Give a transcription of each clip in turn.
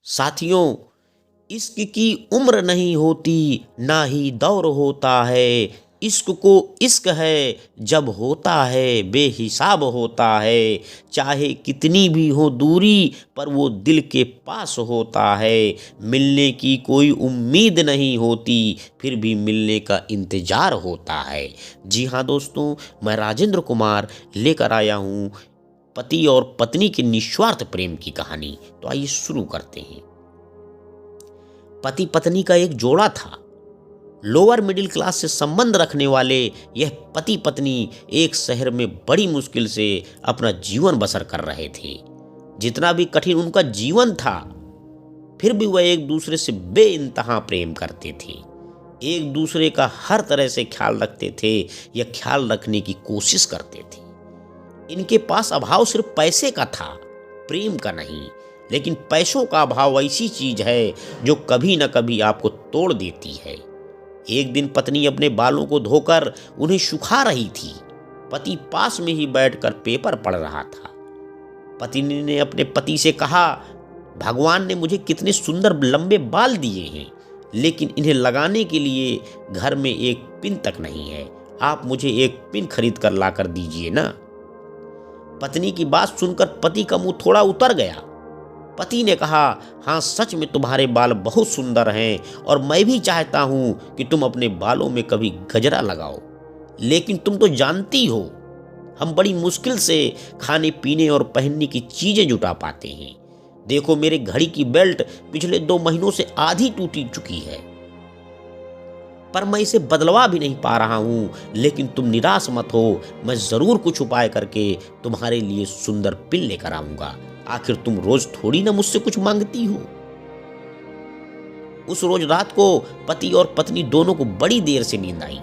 साथियों, इश्क की उम्र नहीं होती, ना ही दौर होता है। इश्क को इश्क है, जब होता है बेहिसाब होता है। चाहे कितनी भी हो दूरी, पर वो दिल के पास होता है। मिलने की कोई उम्मीद नहीं होती, फिर भी मिलने का इंतज़ार होता है। जी हाँ दोस्तों, मैं राजेंद्र कुमार लेकर आया हूँ पति और पत्नी के निस्वार्थ प्रेम की कहानी। तो आइए शुरू करते हैं। पति पत्नी का एक जोड़ा था। लोअर मिडिल क्लास से संबंध रखने वाले यह पति पत्नी एक शहर में बड़ी मुश्किल से अपना जीवन बसर कर रहे थे। जितना भी कठिन उनका जीवन था, फिर भी वह एक दूसरे से बेइंतहा प्रेम करते थे। एक दूसरे का हर तरह से ख्याल रखते थे या ख्याल रखने की कोशिश करते थे। इनके पास अभाव सिर्फ पैसे का था, प्रेम का नहीं। लेकिन पैसों का अभाव ऐसी चीज है जो कभी न कभी आपको तोड़ देती है। एक दिन पत्नी अपने बालों को धोकर उन्हें सुखा रही थी। पति पास में ही बैठकर पेपर पढ़ रहा था। पत्नी ने अपने पति से कहा, भगवान ने मुझे कितने सुंदर लंबे बाल दिए हैं, लेकिन इन्हें लगाने के लिए घर में एक पिन तक नहीं है। आप मुझे एक पिन खरीद कर ला कर दीजिए ना। पत्नी की बात सुनकर पति का मुंह थोड़ा उतर गया। पति ने कहा, हाँ सच में तुम्हारे बाल बहुत सुंदर हैं और मैं भी चाहता हूँ कि तुम अपने बालों में कभी गजरा लगाओ, लेकिन तुम तो जानती हो हम बड़ी मुश्किल से खाने पीने और पहनने की चीजें जुटा पाते हैं। देखो मेरे घड़ी की बेल्ट पिछले 2 महीनों से आधी टूटी चुकी है, पर मैं इसे बदलवा भी नहीं पा रहा हूँ। लेकिन तुम निराश मत हो, मैं जरूर कुछ उपाय करके तुम्हारे लिए सुंदर पिन लेकर आऊंगा। आखिर तुम रोज थोड़ी ना मुझसे कुछ मांगती हो। उस रोज रात को पति और पत्नी दोनों को बड़ी देर से नींद आई।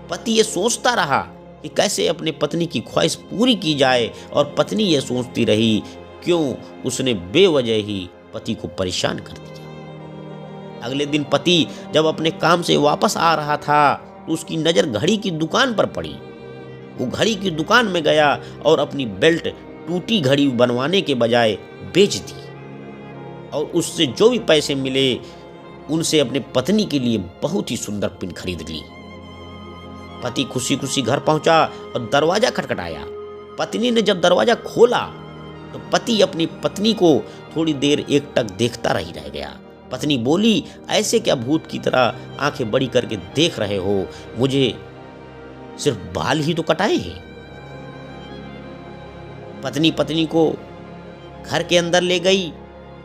पति ये सोचता रहा कि कैसे अपने पत्नी की ख्वाहिश पूरी की जाए, और पत्नी ये सोचती रही क्यों उसने बेवजह ही पति को परेशान कर दिया। अगले दिन पति जब अपने काम से वापस आ रहा था तो उसकी नजर घड़ी की दुकान पर पड़ी। वो घड़ी की दुकान में गया और अपनी बेल्ट टूटी घड़ी बनवाने के बजाय बेच दी, और उससे जो भी पैसे मिले उनसे अपने पत्नी के लिए बहुत ही सुंदर पिन खरीद ली। पति खुशी खुशी घर पहुंचा और दरवाजा खटखटाया। पत्नी ने जब दरवाजा खोला तो पति अपनी पत्नी को थोड़ी देर एकटक देखता रह गया। पत्नी बोली, ऐसे क्या भूत की तरह आंखें बड़ी करके देख रहे हो? मुझे सिर्फ बाल ही तो कटाए हैं। पत्नी को घर के अंदर ले गई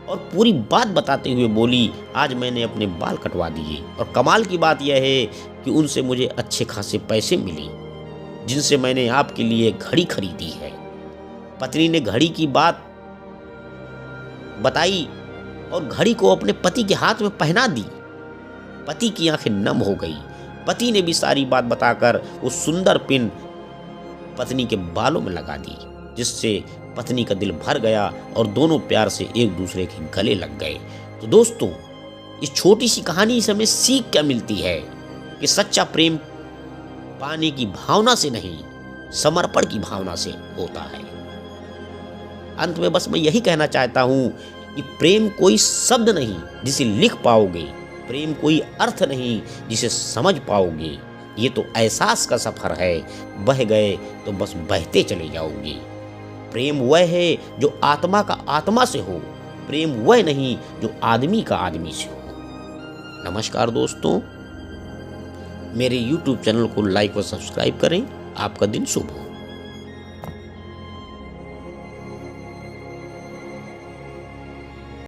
और पूरी बात बताते हुए बोली, आज मैंने अपने बाल कटवा दिए, और कमाल की बात यह है कि उनसे मुझे अच्छे खासे पैसे मिले, जिनसे मैंने आपके लिए घड़ी खरीदी है। पत्नी ने घड़ी की बात बताई और घड़ी को अपने पति के हाथ में पहना दी। पति की आंखें नम हो गई। पति ने भी सारी बात बताकर वो सुंदर पिन पत्नी के बालों में लगा दी, जिससे पत्नी का दिल भर गया और दोनों प्यार से एक दूसरे के गले लग गए। तो दोस्तों, इस छोटी सी कहानी से हमें सीख क्या मिलती है कि सच्चा प्रेम पाने की भावना से नहीं, समर्पण की भावना से होता है। अंत में बस मैं यही कहना चाहता हूं कि प्रेम कोई शब्द नहीं जिसे लिख पाओगे, प्रेम कोई अर्थ नहीं जिसे समझ पाओगे। ये तो एहसास का सफर है, बह गए तो बस बहते चले जाओगे। प्रेम वह है जो आत्मा का आत्मा से हो, प्रेम वह नहीं जो आदमी का आदमी से हो। नमस्कार दोस्तों, मेरे YouTube चैनल को लाइक व सब्सक्राइब करें। आपका दिन शुभ हो।